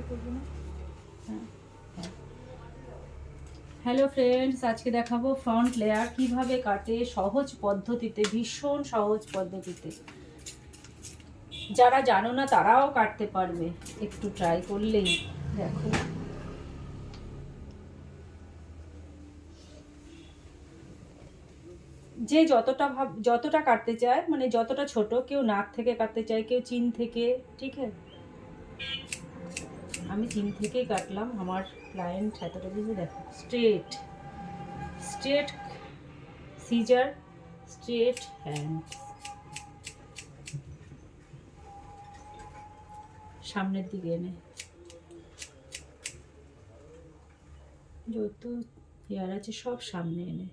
করবো না। Hello friends, আজকে দেখাবো ফ্রন্ট লেয়ার কিভাবে কাটে সহজ পদ্ধতিতে, ভীষণ সহজ পদ্ধতিতে। যারা জানো না তারাও কাটতে পারবে, একটু ট্রাই করলেই। দেখো, যে যতটা কাটতে চায়, মানে যতটা ছোট, কেউ নাক থেকে কাটতে চায়, কেউ চিন থেকে, ঠিক আছে। আমি চিন থেকেই কাটলাম, আমার ক্লায়েন্ট এতটা দিকে। দেখো, straight straight scissor, straight hand, সামনের দিকে এনে যত হেয়ার আছে সব সামনে এনে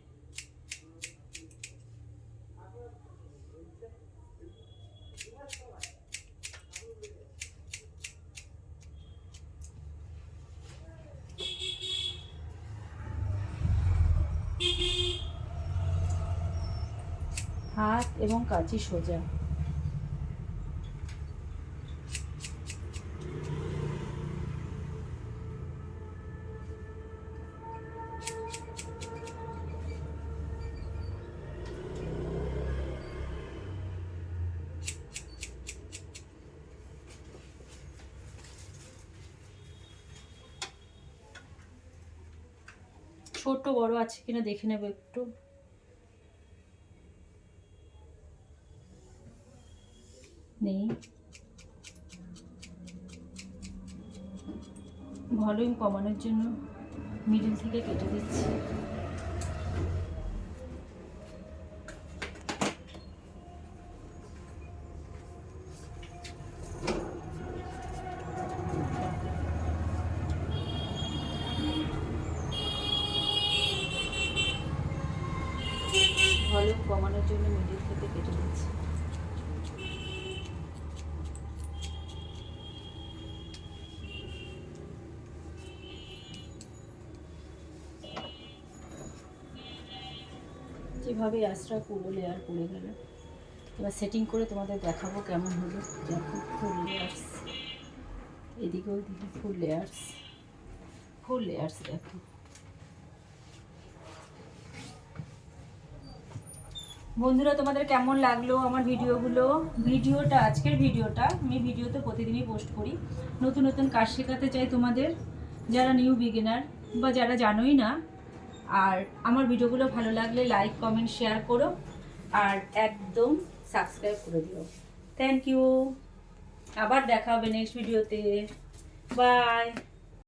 হাত এবং কাঁচি সোজা। ছোট বড় আছে কিনা দেখে নেবো একটু। নেই। ভলিউম কমানোর জন্য মিডল থেকে কেটে দিচ্ছি। ভলিউম কমানোর জন্য মিডল থেকে কেটে দিচ্ছি। যেভাবে আঁচড়া পুরো লেয়ার পড়ে গেল, এবার সেটিং করে তোমাদের দেখাবো কেমন হলো। দেখো, ফুল লেয়ার্স, এদিকেও দিকে ফুল লেয়ার্স, ফুল লেয়ার্স। দেখো বন্ধুরা, তোমাদের কেমন লাগলো আমার ভিডিওটা, আজকের ভিডিওটা। আমি ভিডিওতে প্রতিদিনই পোস্ট করি, নতুন নতুন কাজ শেখাতে চাই তোমাদের, যারা নিউ বিগিনার বা যারা জানোই না। আর আমার ভিডিওগুলো ভালো লাগলে লাইক, কমেন্ট, শেয়ার করো, আর একদম সাবস্ক্রাইব করে দিও। Thank you. আবার দেখা হবে নেক্সট ভিডিওতে। বাই।